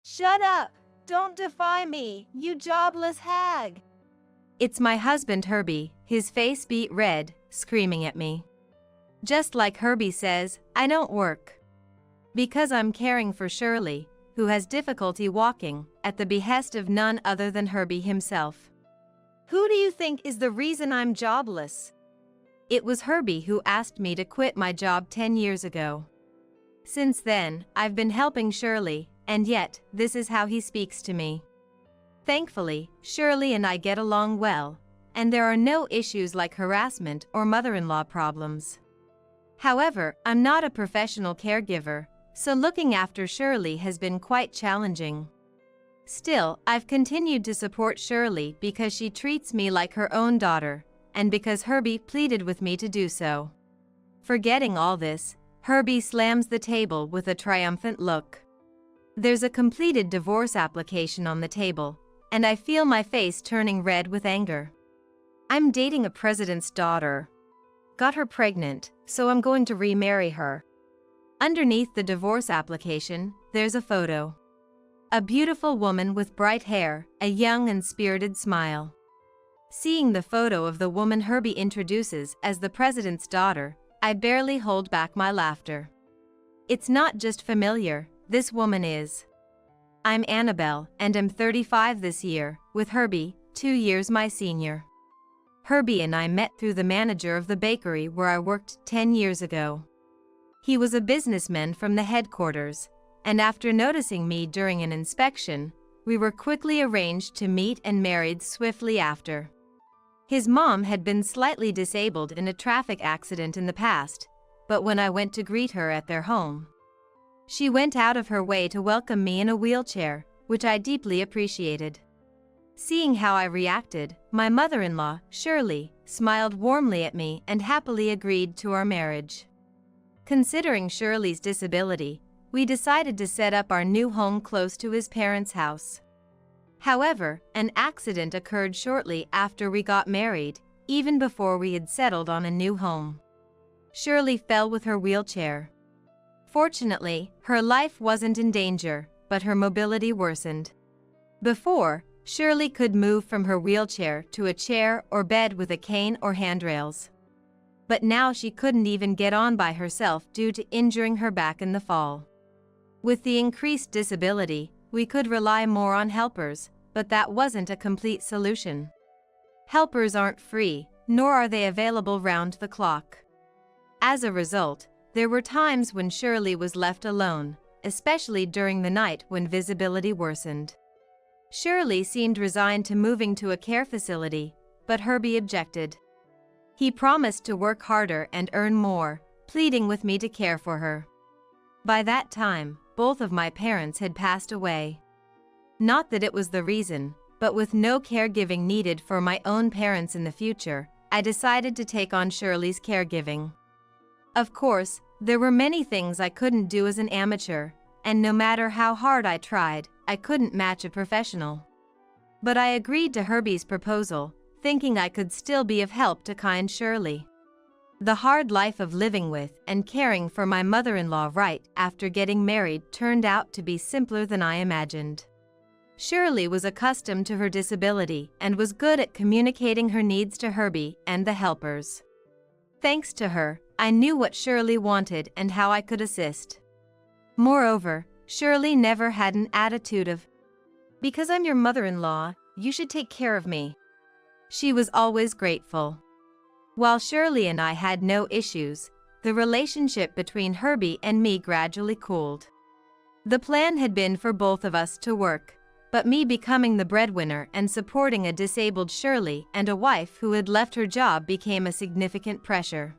Shut up! Don't defy me, you jobless hag! It's my husband Herbie, his face beet red, screaming at me. Just like Herbie says, I don't work. Because I'm caring for Shirley, who has difficulty walking, at the behest of none other than Herbie himself. Who do you think is the reason I'm jobless? It was Herbie who asked me to quit my job 10 years ago. Since then, I've been helping Shirley, and yet, this is how he speaks to me. Thankfully, Shirley and I get along well, and there are no issues like harassment or mother-in-law problems. However, I'm not a professional caregiver, so looking after Shirley has been quite challenging. Still, I've continued to support Shirley because she treats me like her own daughter, and because Herbie pleaded with me to do so. Forgetting all this, Herbie slams the table with a triumphant look. There's a completed divorce application on the table, and I feel my face turning red with anger. I'm dating a president's daughter. Got her pregnant, so I'm going to remarry her. Underneath the divorce application, there's a photo. A beautiful woman with bright hair, a young and spirited smile. Seeing the photo of the woman Herbie introduces as the president's daughter, I barely hold back my laughter. It's not just familiar, this woman is. I'm Annabelle, and I'm 35 this year, with Herbie, 2 years my senior. Herbie and I met through the manager of the bakery where I worked 10 years ago. He was a businessman from the headquarters, and after noticing me during an inspection, we were quickly arranged to meet and married swiftly after. His mom had been slightly disabled in a traffic accident in the past, but when I went to greet her at their home, she went out of her way to welcome me in a wheelchair, which I deeply appreciated. Seeing how I reacted, my mother-in-law, Shirley, smiled warmly at me and happily agreed to our marriage. Considering Shirley's disability, we decided to set up our new home close to his parents' house. However, an accident occurred shortly after we got married, even before we had settled on a new home. Shirley fell with her wheelchair. Fortunately, her life wasn't in danger, but her mobility worsened. Before, Shirley could move from her wheelchair to a chair or bed with a cane or handrails. But now she couldn't even get on by herself due to injuring her back in the fall. With the increased disability, we could rely more on helpers, but that wasn't a complete solution. Helpers aren't free, nor are they available round the clock. As a result, there were times when Shirley was left alone, especially during the night when visibility worsened. Shirley seemed resigned to moving to a care facility, but Herbie objected. He promised to work harder and earn more, pleading with me to care for her. By that time, both of my parents had passed away. Not that it was the reason, but with no caregiving needed for my own parents in the future, I decided to take on Shirley's caregiving. Of course, there were many things I couldn't do as an amateur, and no matter how hard I tried, I couldn't match a professional. But I agreed to Herbie's proposal, thinking I could still be of help to kind Shirley. The hard life of living with and caring for my mother-in-law right after getting married turned out to be simpler than I imagined. Shirley was accustomed to her disability and was good at communicating her needs to Herbie and the helpers. Thanks to her, I knew what Shirley wanted and how I could assist. Moreover, Shirley never had an attitude of, "Because I'm your mother-in-law, you should take care of me." She was always grateful. While Shirley and I had no issues, the relationship between Herbie and me gradually cooled. The plan had been for both of us to work, but me becoming the breadwinner and supporting a disabled Shirley and a wife who had left her job became a significant pressure.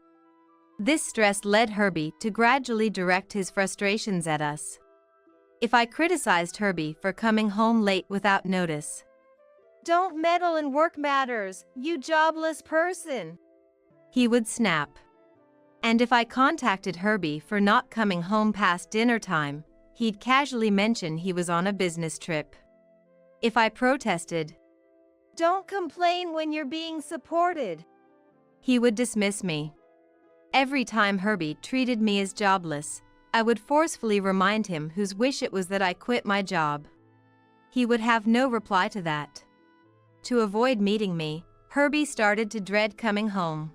This stress led Herbie to gradually direct his frustrations at us. If I criticized Herbie for coming home late without notice, "Don't meddle in work matters, you jobless person," he would snap. And if I contacted Herbie for not coming home past dinner time, he'd casually mention he was on a business trip. If I protested, "Don't complain when you're being supported," he would dismiss me. Every time Herbie treated me as jobless, I would forcefully remind him whose wish it was that I quit my job. He would have no reply to that. To avoid meeting me, Herbie started to dread coming home.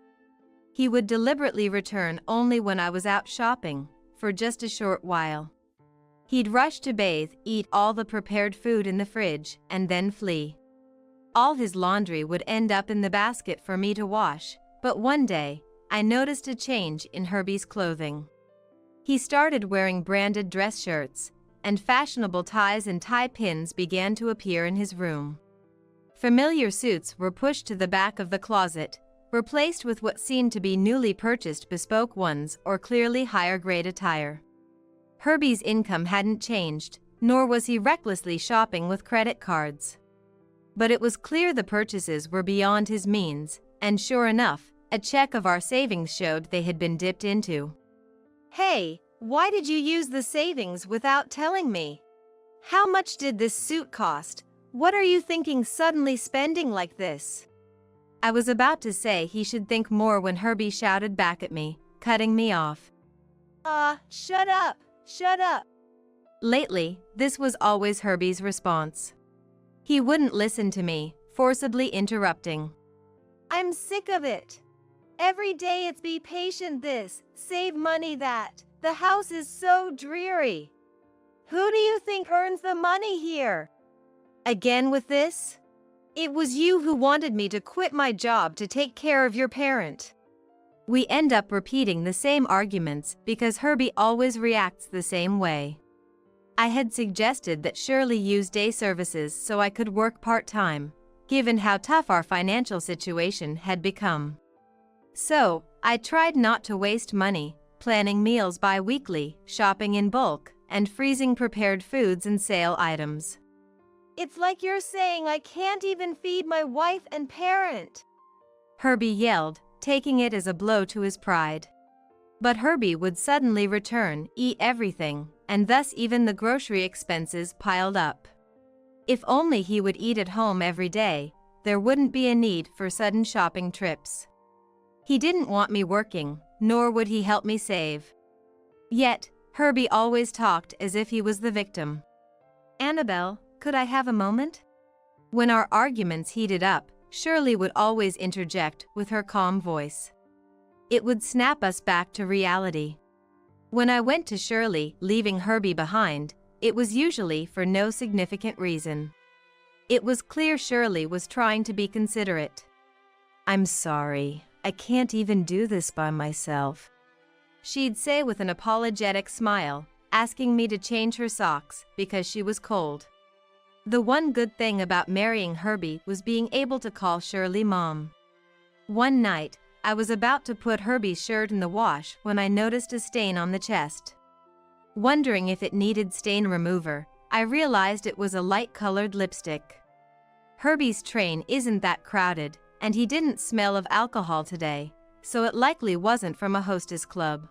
He would deliberately return only when I was out shopping, for just a short while. He'd rush to bathe, eat all the prepared food in the fridge, and then flee. All his laundry would end up in the basket for me to wash, but one day, I noticed a change in Herbie's clothing. He started wearing branded dress shirts, and fashionable ties and tie pins began to appear in his room. Familiar suits were pushed to the back of the closet, replaced with what seemed to be newly purchased bespoke ones or clearly higher-grade attire. Herbie's income hadn't changed, nor was he recklessly shopping with credit cards. But it was clear the purchases were beyond his means, and sure enough, a check of our savings showed they had been dipped into. Hey, why did you use the savings without telling me? How much did this suit cost? What are you thinking suddenly spending like this? I was about to say he should think more when Herbie shouted back at me, cutting me off. Shut up! Shut up! Lately, this was always Herbie's response. He wouldn't listen to me, forcibly interrupting. I'm sick of it. Every day it's be patient this, save money that. The house is so dreary. Who do you think earns the money here? Again with this? It was you who wanted me to quit my job to take care of your parent. We end up repeating the same arguments because Herbie always reacts the same way. I had suggested that Shirley use day services so I could work part-time, given how tough our financial situation had become. So, I tried not to waste money, planning meals bi-weekly, shopping in bulk, and freezing prepared foods and sale items. It's like you're saying I can't even feed my wife and parent. Herbie yelled, taking it as a blow to his pride. But Herbie would suddenly return, eat everything, and thus even the grocery expenses piled up. If only he would eat at home every day, there wouldn't be a need for sudden shopping trips. He didn't want me working, nor would he help me save. Yet, Herbie always talked as if he was the victim. "Annabelle, could I have a moment?" When our arguments heated up, Shirley would always interject with her calm voice. It would snap us back to reality. When I went to Shirley, leaving Herbie behind, it was usually for no significant reason. It was clear Shirley was trying to be considerate. "I'm sorry, I can't even do this by myself," she'd say with an apologetic smile, asking me to change her socks because she was cold. The one good thing about marrying Herbie was being able to call Shirley Mom. One night, I was about to put Herbie's shirt in the wash when I noticed a stain on the chest. Wondering if it needed stain remover, I realized it was a light-colored lipstick. Herbie's train isn't that crowded, and he didn't smell of alcohol today, so it likely wasn't from a hostess club.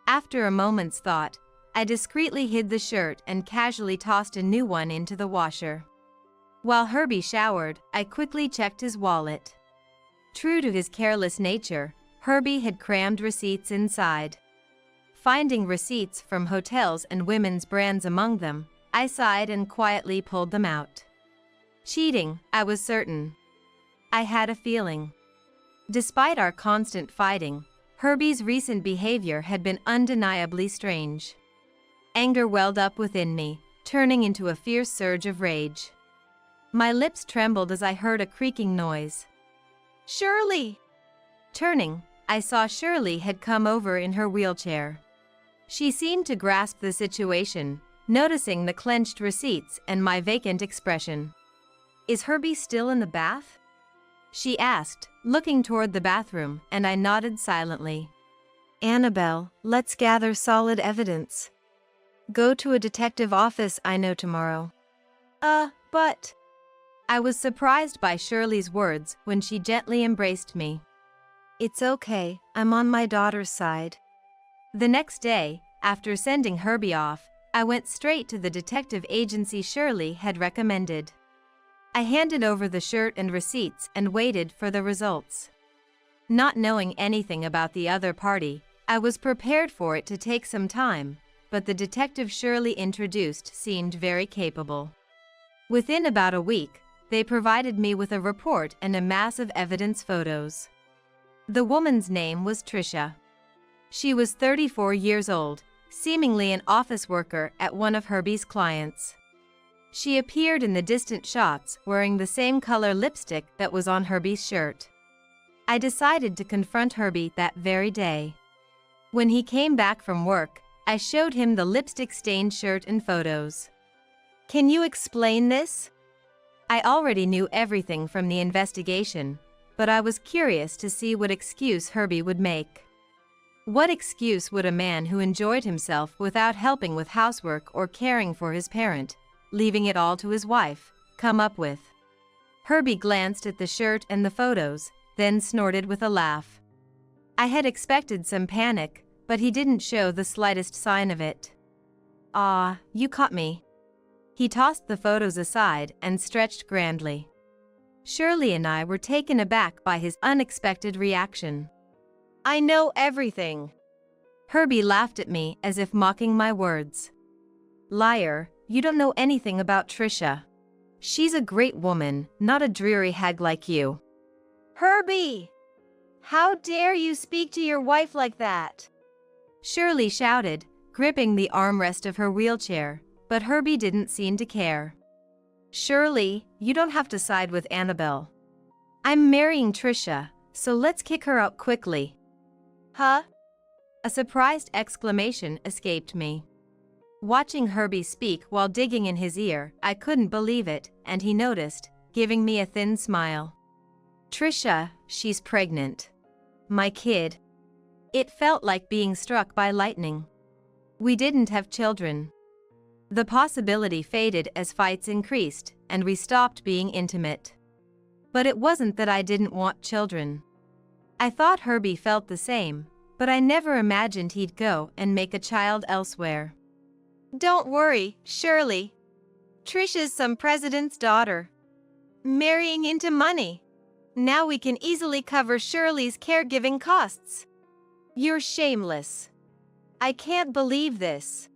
After a moment's thought, I discreetly hid the shirt and casually tossed a new one into the washer. While Herbie showered, I quickly checked his wallet. True to his careless nature, Herbie had crammed receipts inside. Finding receipts from hotels and women's brands among them, I sighed and quietly pulled them out. Cheating, I was certain. I had a feeling. Despite our constant fighting, Herbie's recent behavior had been undeniably strange. Anger welled up within me, turning into a fierce surge of rage. My lips trembled as I heard a creaking noise. "Shirley!" Turning, I saw Shirley had come over in her wheelchair. She seemed to grasp the situation, noticing the clenched receipts and my vacant expression. "Is Herbie still in the bath?" she asked, looking toward the bathroom, and I nodded silently. "Annabelle, let's gather solid evidence. Go to a detective office I know tomorrow." But... I was surprised by Shirley's words when she gently embraced me. "It's okay, I'm on my daughter's side." The next day, after sending Herbie off, I went straight to the detective agency Shirley had recommended. I handed over the shirt and receipts and waited for the results. Not knowing anything about the other party, I was prepared for it to take some time, but the detective Shirley introduced seemed very capable. Within about a week, they provided me with a report and a mass of evidence photos. The woman's name was Trisha. She was 34 years old, seemingly an office worker at one of Herbie's clients. She appeared in the distant shots wearing the same color lipstick that was on Herbie's shirt. I decided to confront Herbie that very day. When he came back from work, I showed him the lipstick-stained shirt and photos. Can you explain this? I already knew everything from the investigation, but I was curious to see what excuse Herbie would make. What excuse would a man who enjoyed himself without helping with housework or caring for his parent, leaving it all to his wife, come up with? Herbie glanced at the shirt and the photos, then snorted with a laugh. I had expected some panic, but he didn't show the slightest sign of it. "Ah, you caught me." He tossed the photos aside and stretched grandly. Shirley and I were taken aback by his unexpected reaction. "I know everything." Herbie laughed at me as if mocking my words. "Liar, you don't know anything about Trisha. She's a great woman, not a dreary hag like you." "Herbie! How dare you speak to your wife like that?" Shirley shouted, gripping the armrest of her wheelchair, but Herbie didn't seem to care. "Shirley, you don't have to side with Annabelle. I'm marrying Trisha, so let's kick her out quickly." "Huh?" A surprised exclamation escaped me. Watching Herbie speak while digging in his ear, I couldn't believe it, and he noticed, giving me a thin smile. "Trisha, she's pregnant. My kid." It felt like being struck by lightning. We didn't have children. The possibility faded as fights increased, and we stopped being intimate. But it wasn't that I didn't want children. I thought Herbie felt the same, but I never imagined he'd go and make a child elsewhere. "Don't worry, Shirley. Trisha's some president's daughter. Marrying into money. Now we can easily cover Shirley's caregiving costs." "You're shameless. I can't believe this."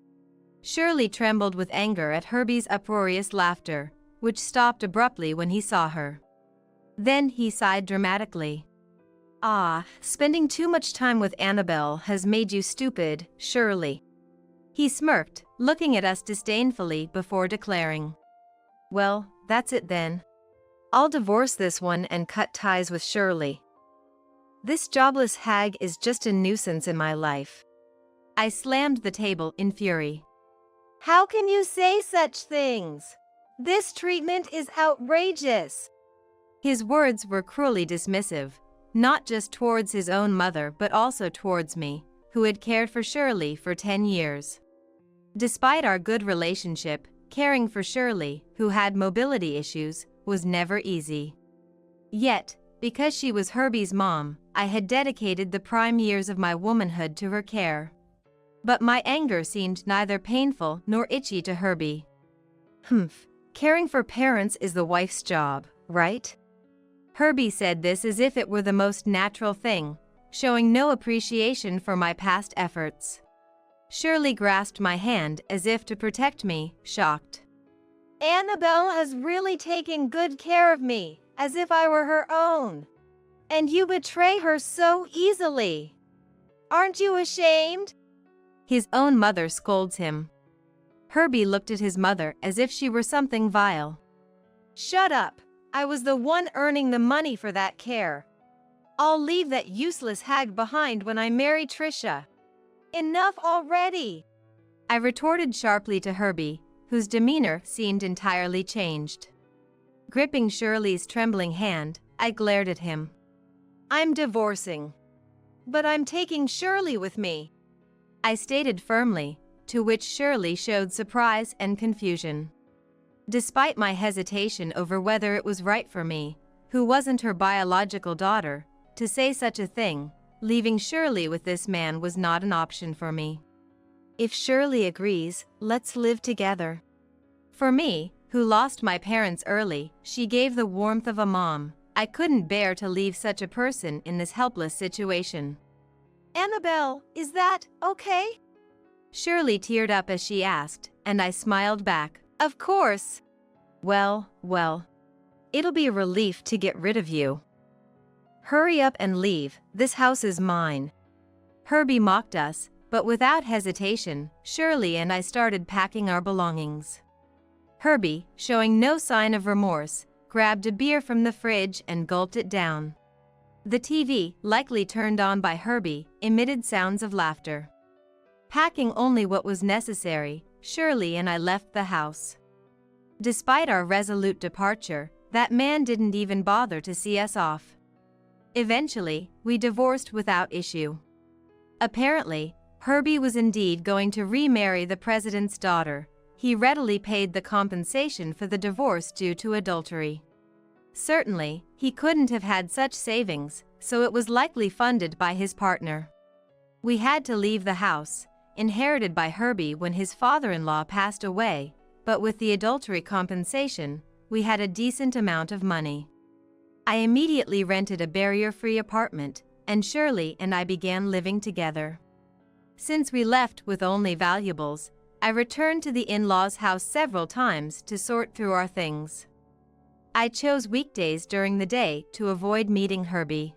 Shirley trembled with anger at Herbie's uproarious laughter, which stopped abruptly when he saw her. Then he sighed dramatically. "Ah, spending too much time with Annabelle has made you stupid, Shirley." He smirked, looking at us disdainfully before declaring, "Well, that's it then. I'll divorce this one and cut ties with Shirley. This jobless hag is just a nuisance in my life." I slammed the table in fury. "How can you say such things? This treatment is outrageous." His words were cruelly dismissive, not just towards his own mother but also towards me, who had cared for Shirley for 10 years. Despite our good relationship, caring for Shirley, who had mobility issues, was never easy. Yet, because she was Herbie's mom, I had dedicated the prime years of my womanhood to her care. But my anger seemed neither painful nor itchy to Herbie. Caring for parents is the wife's job, right?" Herbie said this as if it were the most natural thing, showing no appreciation for my past efforts. Shirley grasped my hand as if to protect me, shocked. "Annabelle has really taken good care of me, as if I were her own. And you betray her so easily. Aren't you ashamed?" His own mother scolds him. Herbie looked at his mother as if she were something vile. "Shut up. I was the one earning the money for that care. I'll leave that useless hag behind when I marry Trisha. Enough already." I retorted sharply to Herbie, whose demeanor seemed entirely changed. Gripping Shirley's trembling hand, I glared at him. "I'm divorcing. But I'm taking Shirley with me," I stated firmly, to which Shirley showed surprise and confusion. Despite my hesitation over whether it was right for me, who wasn't her biological daughter, to say such a thing, leaving Shirley with this man was not an option for me. "If Shirley agrees, let's live together." For me, who lost my parents early, she gave the warmth of a mom. I couldn't bear to leave such a person in this helpless situation. "Annabelle, is that okay?" Shirley teared up as she asked, and I smiled back. "Of course. Well, well. It'll be a relief to get rid of you. Hurry up and leave, this house is mine. Herbie mocked us, but without hesitation, Shirley and I started packing our belongings. Herbie, showing no sign of remorse, grabbed a beer from the fridge and gulped it down. The TV, likely turned on by Herbie, emitted sounds of laughter. Packing only what was necessary, Shirley and I left the house. Despite our resolute departure, that man didn't even bother to see us off. Eventually, we divorced without issue. Apparently, Herbie was indeed going to remarry the president's daughter. He readily paid the compensation for the divorce due to adultery. Certainly, he couldn't have had such savings, so it was likely funded by his partner. We had to leave the house, inherited by Herbie when his father-in-law passed away, but with the adultery compensation, we had a decent amount of money. I immediately rented a barrier-free apartment, and Shirley and I began living together. Since we left with only valuables, I returned to the in-laws' house several times to sort through our things. I chose weekdays during the day to avoid meeting Herbie.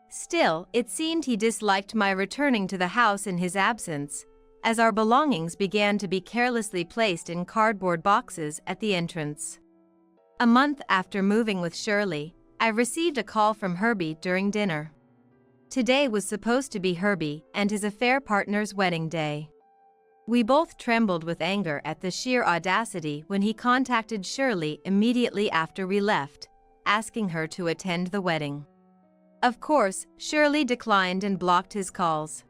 Still, it seemed he disliked my returning to the house in his absence, as our belongings began to be carelessly placed in cardboard boxes at the entrance. A month after moving with Shirley, I received a call from Herbie during dinner. Today was supposed to be Herbie and his affair partner's wedding day. We both trembled with anger at the sheer audacity when he contacted Shirley immediately after we left, asking her to attend the wedding. Of course, Shirley declined and blocked his calls.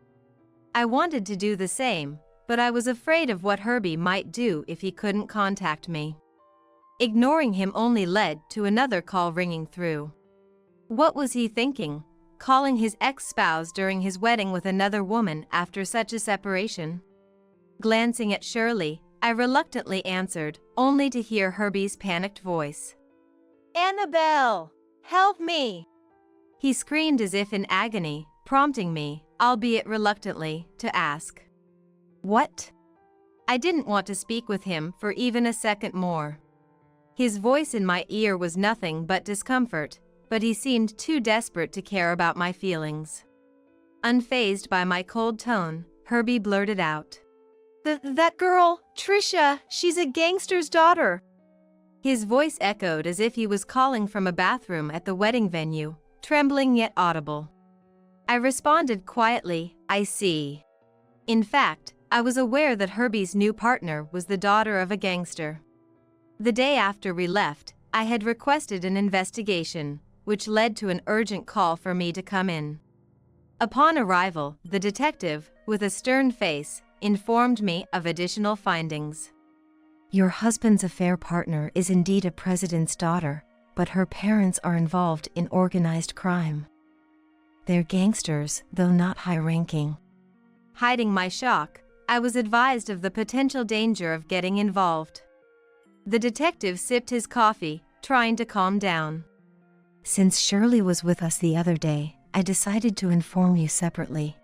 I wanted to do the same, but I was afraid of what Herbie might do if he couldn't contact me. Ignoring him only led to another call ringing through. What was he thinking, calling his ex-spouse during his wedding with another woman after such a separation? Glancing at Shirley, I reluctantly answered, only to hear Herbie's panicked voice. Annabelle, help me! He screamed as if in agony, prompting me, albeit reluctantly, to ask, "What?" I didn't want to speak with him for even a second more. His voice in my ear was nothing but discomfort, but he seemed too desperate to care about my feelings. Unfazed by my cold tone, Herbie blurted out, That girl, Trisha, she's a gangster's daughter." His voice echoed as if he was calling from a bathroom at the wedding venue, trembling yet audible. I responded quietly, "I see." In fact, I was aware that Herbie's new partner was the daughter of a gangster. The day after we left, I had requested an investigation, which led to an urgent call for me to come in. Upon arrival, the detective, with a stern face, informed me of additional findings. Your husband's affair partner is indeed a president's daughter, but her parents are involved in organized crime. They're gangsters, though not high-ranking. Hiding my shock, I was advised of the potential danger of getting involved. The detective sipped his coffee, trying to calm down. Since Shirley was with us the other day, I decided to inform you separately.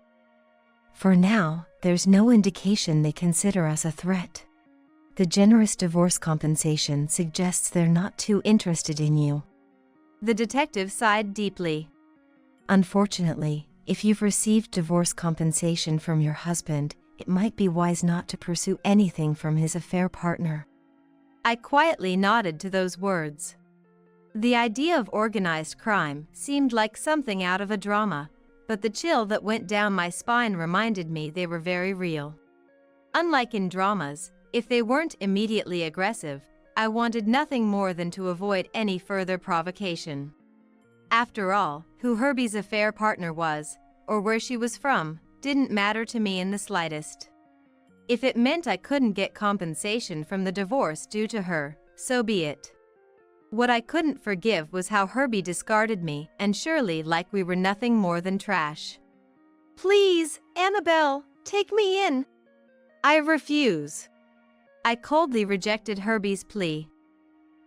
For now, there's no indication they consider us a threat. The generous divorce compensation suggests they're not too interested in you. The detective sighed deeply. Unfortunately, if you've received divorce compensation from your husband, it might be wise not to pursue anything from his affair partner. I quietly nodded to those words. The idea of organized crime seemed like something out of a drama, but the chill that went down my spine reminded me they were very real. Unlike in dramas, if they weren't immediately aggressive, I wanted nothing more than to avoid any further provocation. After all, who Herbie's affair partner was, or where she was from, didn't matter to me in the slightest. If it meant I couldn't get compensation from the divorce due to her, so be it. What I couldn't forgive was how Herbie discarded me and Shirley like we were nothing more than trash. "Please, Annabelle, take me in." "I refuse." I coldly rejected Herbie's plea.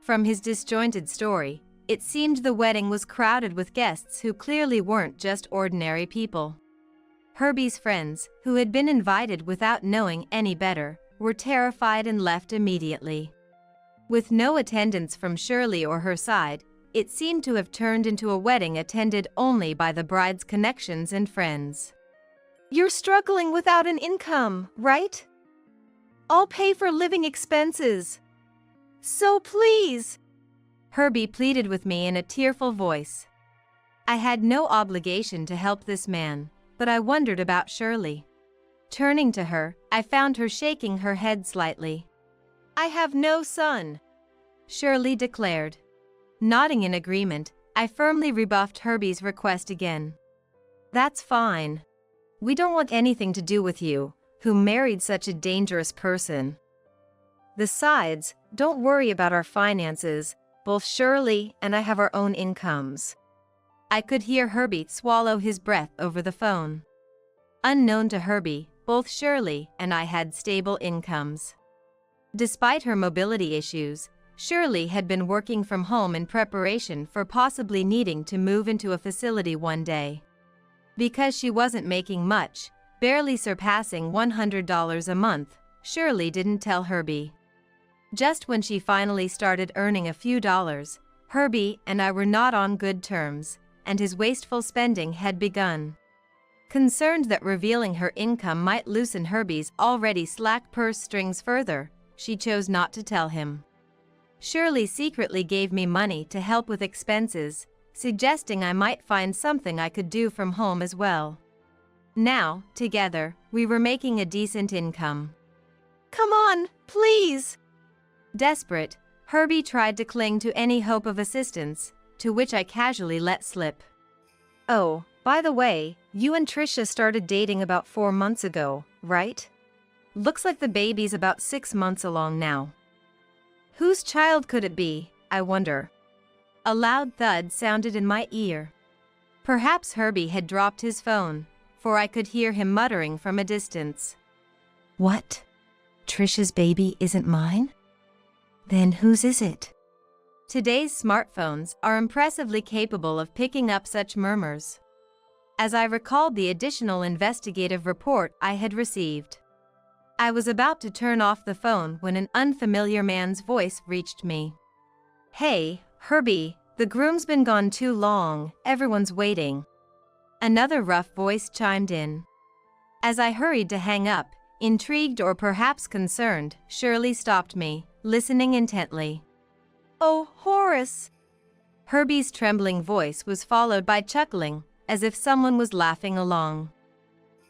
From his disjointed story, it seemed the wedding was crowded with guests who clearly weren't just ordinary people. Herbie's friends, who had been invited without knowing any better, were terrified and left immediately. With no attendance from Shirley or her side, it seemed to have turned into a wedding attended only by the bride's connections and friends. You're struggling without an income, right? I'll pay for living expenses. So please. Herbie pleaded with me in a tearful voice. I had no obligation to help this man, but I wondered about Shirley. Turning to her, I found her shaking her head slightly. I have no son, Shirley declared. Nodding in agreement, I firmly rebuffed Herbie's request again. That's fine. We don't want anything to do with you, who married such a dangerous person. Besides, don't worry about our finances, both Shirley and I have our own incomes. I could hear Herbie swallow his breath over the phone. Unknown to Herbie, both Shirley and I had stable incomes. Despite her mobility issues, Shirley had been working from home in preparation for possibly needing to move into a facility one day. Because she wasn't making much, barely surpassing $100 a month, Shirley didn't tell Herbie. Just when she finally started earning a few dollars, Herbie and I were not on good terms, and his wasteful spending had begun. Concerned that revealing her income might loosen Herbie's already slack purse strings further, she chose not to tell him. Shirley secretly gave me money to help with expenses, suggesting I might find something I could do from home as well. Now, together, we were making a decent income. Come on, please. Desperate, Herbie tried to cling to any hope of assistance, to which I casually let slip. Oh, by the way, you and Trisha started dating about 4 months ago, right? Looks like the baby's about 6 months along now. Whose child could it be, I wonder? A loud thud sounded in my ear. Perhaps Herbie had dropped his phone, for I could hear him muttering from a distance. What? Trisha's baby isn't mine? Then whose is it? Today's smartphones are impressively capable of picking up such murmurs. As I recalled the additional investigative report I had received, I was about to turn off the phone when an unfamiliar man's voice reached me. Hey, Herbie, the groom's been gone too long, everyone's waiting. Another rough voice chimed in. As I hurried to hang up, intrigued or perhaps concerned, Shirley stopped me, listening intently. Oh, Horace! Herbie's trembling voice was followed by chuckling, as if someone was laughing along.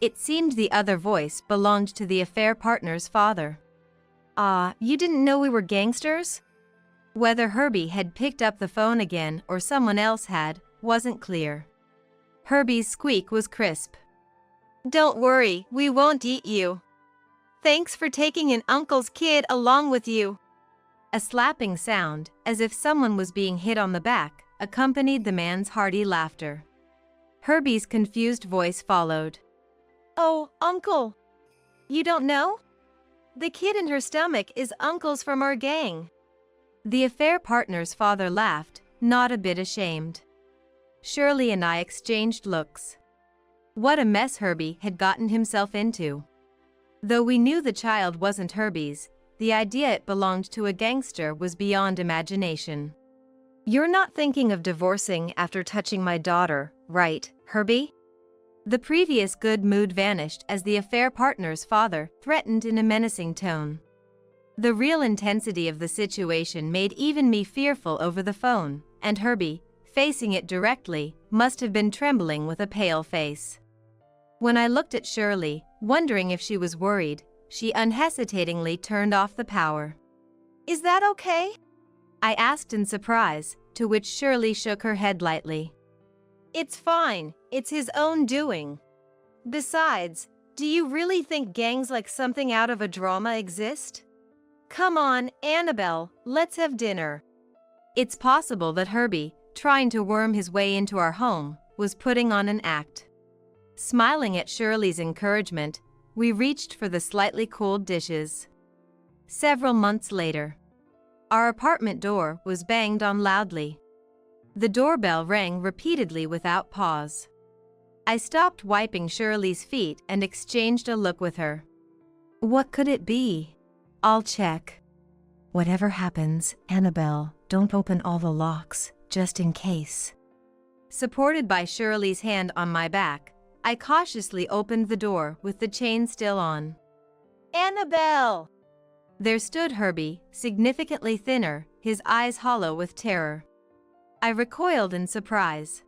It seemed the other voice belonged to the affair partner's father. You didn't know we were gangsters? Whether Herbie had picked up the phone again or someone else had, wasn't clear. Herbie's squeak was crisp. Don't worry, we won't eat you. Thanks for taking an uncle's kid along with you. A slapping sound, as if someone was being hit on the back, accompanied the man's hearty laughter. Herbie's confused voice followed. Oh, Uncle! You don't know? The kid in her stomach is Uncle's from our gang. The affair partner's father laughed, not a bit ashamed. Shirley and I exchanged looks. What a mess Herbie had gotten himself into. Though we knew the child wasn't Herbie's, the idea it belonged to a gangster was beyond imagination. You're not thinking of divorcing after touching my daughter, right, Herbie? The previous good mood vanished as the affair partner's father threatened in a menacing tone. The real intensity of the situation made even me fearful over the phone, and Herbie, facing it directly, must have been trembling with a pale face. When I looked at Shirley, wondering if she was worried, she unhesitatingly turned off the power. Is that okay? I asked in surprise, to which Shirley shook her head lightly. It's fine, it's his own doing. Besides, do you really think gangs like something out of a drama exist? Come on, Annabelle, let's have dinner. It's possible that Herbie, trying to worm his way into our home, was putting on an act. Smiling at Shirley's encouragement, we reached for the slightly cooled dishes. Several months later, our apartment door was banged on loudly. The doorbell rang repeatedly without pause. I stopped wiping Shirley's feet and exchanged a look with her. What could it be? I'll check. Whatever happens, Annabelle, don't open all the locks, just in case. Supported by Shirley's hand on my back, I cautiously opened the door with the chain still on. Annabelle! There stood Herbie, significantly thinner, his eyes hollow with terror. I recoiled in surprise,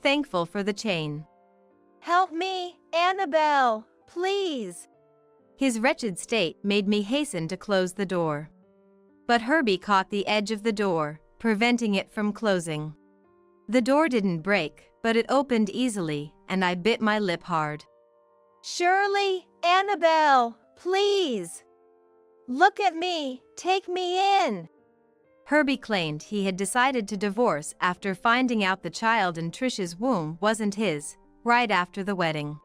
thankful for the chain. Help me, Annabelle, please! His wretched state made me hasten to close the door. But Herbie caught the edge of the door, preventing it from closing. The door didn't break, but it opened easily, and I bit my lip hard. Shirley, Annabelle, please! Look at me, take me in! Herbie claimed he had decided to divorce after finding out the child in Trisha's womb wasn't his, right after the wedding.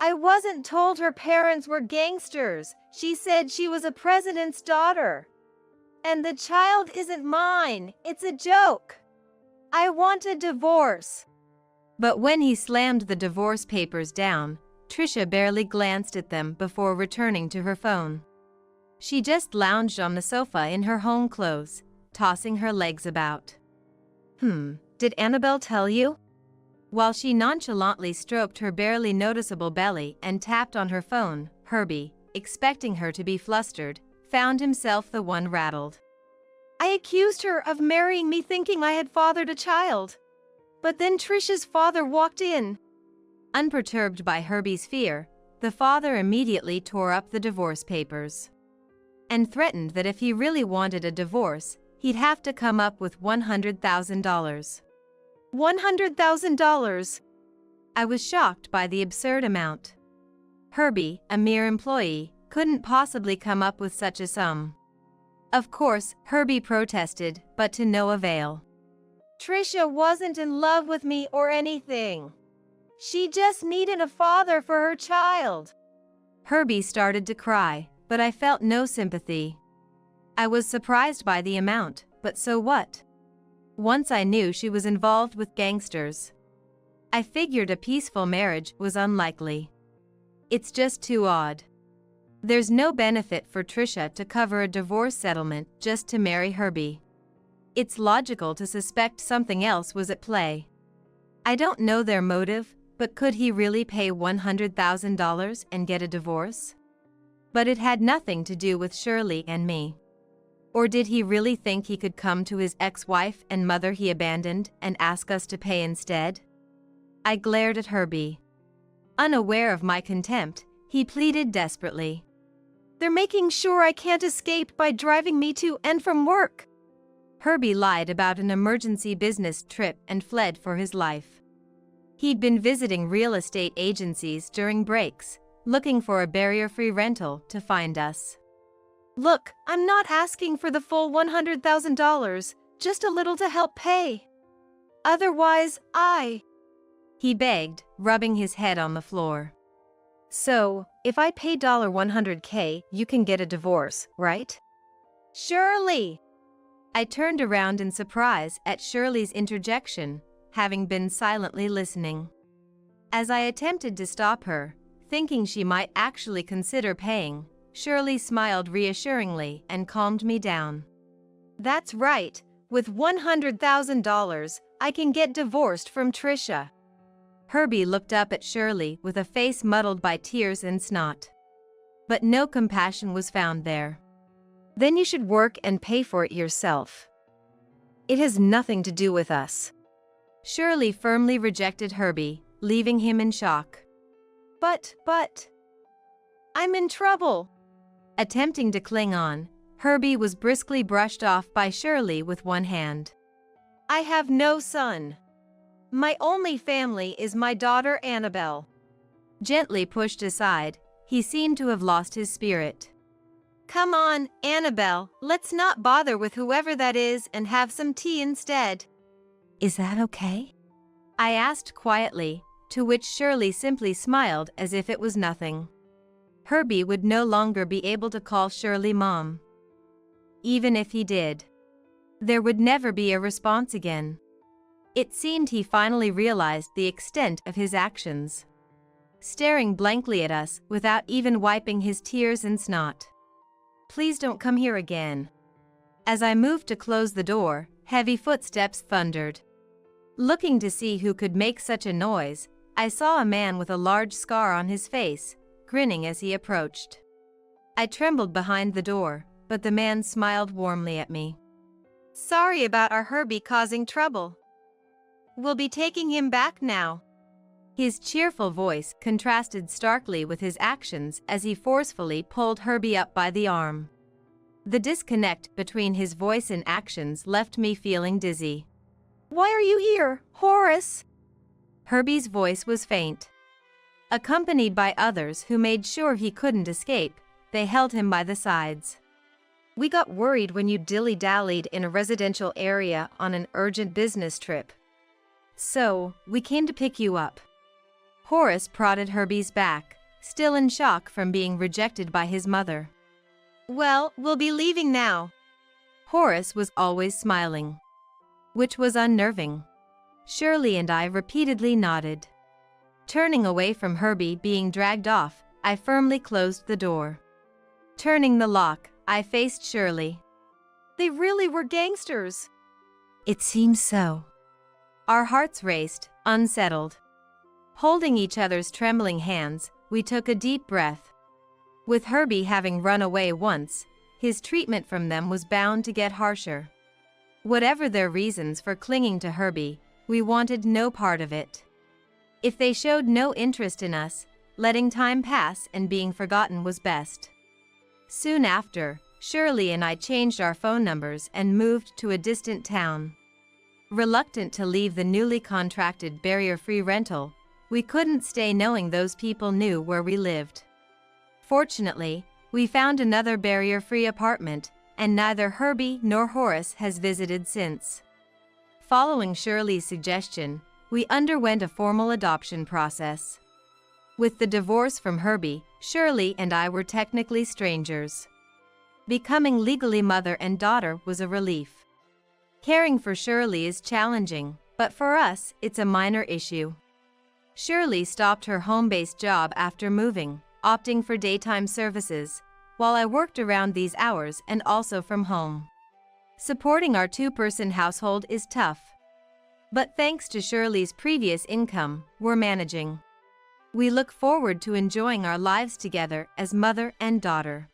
I wasn't told her parents were gangsters. She said she was a president's daughter. And the child isn't mine, it's a joke. I want a divorce. But when he slammed the divorce papers down, Trisha barely glanced at them before returning to her phone. She just lounged on the sofa in her home clothes, tossing her legs about. Did Annabelle tell you? While she nonchalantly stroked her barely noticeable belly and tapped on her phone, Herbie, expecting her to be flustered, found himself the one rattled. I accused her of marrying me thinking I had fathered a child. But then Trisha's father walked in. Unperturbed by Herbie's fear, the father immediately tore up the divorce papers and threatened that if he really wanted a divorce, he'd have to come up with $100,000. $100,000? I was shocked by the absurd amount. Herbie, a mere employee, couldn't possibly come up with such a sum. Of course, Herbie protested, but to no avail. Trisha wasn't in love with me or anything. She just needed a father for her child. Herbie started to cry, but I felt no sympathy. I was surprised by the amount, but so what? Once I knew she was involved with gangsters. I figured a peaceful marriage was unlikely. It's just too odd. There's no benefit for Trisha to cover a divorce settlement just to marry Herbie. It's logical to suspect something else was at play. I don't know their motive, but could he really pay $100,000 and get a divorce? But it had nothing to do with Shirley and me. Or did he really think he could come to his ex-wife and mother he abandoned and ask us to pay instead? I glared at Herbie. Unaware of my contempt, he pleaded desperately. They're making sure I can't escape by driving me to and from work. Herbie lied about an emergency business trip and fled for his life. He'd been visiting real estate agencies during breaks, looking for a barrier-free rental to find us. Look, I'm not asking for the full $100,000, just a little to help pay. Otherwise, he begged, rubbing his head on the floor. So, if I pay $100K, you can get a divorce, right? Shirley! I turned around in surprise at Shirley's interjection, having been silently listening. As I attempted to stop her, thinking she might actually consider paying, Shirley smiled reassuringly and calmed me down. That's right, with $100,000, I can get divorced from Trisha. Herbie looked up at Shirley with a face muddled by tears and snot. But no compassion was found there. Then you should work and pay for it yourself. It has nothing to do with us. Shirley firmly rejected Herbie, leaving him in shock. But, I'm in trouble. Attempting to cling on, Herbie was briskly brushed off by Shirley with one hand. I have no son. My only family is my daughter Annabelle. Gently pushed aside, he seemed to have lost his spirit. Come on, Annabelle, let's not bother with whoever that is and have some tea instead. Is that okay? I asked quietly, to which Shirley simply smiled as if it was nothing. Herbie would no longer be able to call Shirley Mom. Even if he did, there would never be a response again. It seemed he finally realized the extent of his actions. Staring blankly at us without even wiping his tears and snot. Please don't come here again. As I moved to close the door, heavy footsteps thundered. Looking to see who could make such a noise, I saw a man with a large scar on his face, grinning as he approached. I trembled behind the door, but the man smiled warmly at me. Sorry about our Herbie causing trouble. We'll be taking him back now. His cheerful voice contrasted starkly with his actions as he forcefully pulled Herbie up by the arm. The disconnect between his voice and actions left me feeling dizzy. Why are you here, Horace? Herbie's voice was faint. Accompanied by others who made sure he couldn't escape, they held him by the sides. We got worried when you dilly-dallied in a residential area on an urgent business trip. So, we came to pick you up. Horace prodded Herbie's back, still in shock from being rejected by his mother. Well, we'll be leaving now. Horace was always smiling, which was unnerving. Shirley and I repeatedly nodded. Turning away from Herbie being dragged off, I firmly closed the door. Turning the lock, I faced Shirley. They really were gangsters. It seems so. Our hearts raced, unsettled. Holding each other's trembling hands, we took a deep breath. With Herbie having run away once, his treatment from them was bound to get harsher. Whatever their reasons for clinging to Herbie, we wanted no part of it. If they showed no interest in us, letting time pass and being forgotten was best. Soon after, Shirley and I changed our phone numbers and moved to a distant town. Reluctant to leave the newly contracted barrier-free rental, we couldn't stay knowing those people knew where we lived. Fortunately, we found another barrier-free apartment, and neither Herbie nor Horace has visited since. Following Shirley's suggestion, we underwent a formal adoption process. With the divorce from Herbie, Shirley and I were technically strangers. Becoming legally mother and daughter was a relief. Caring for Shirley is challenging, but for us, it's a minor issue. Shirley stopped her home-based job after moving, opting for daytime services, while I worked around these hours and also from home. Supporting our two-person household is tough. But thanks to Shirley's previous income, we're managing. We look forward to enjoying our lives together as mother and daughter.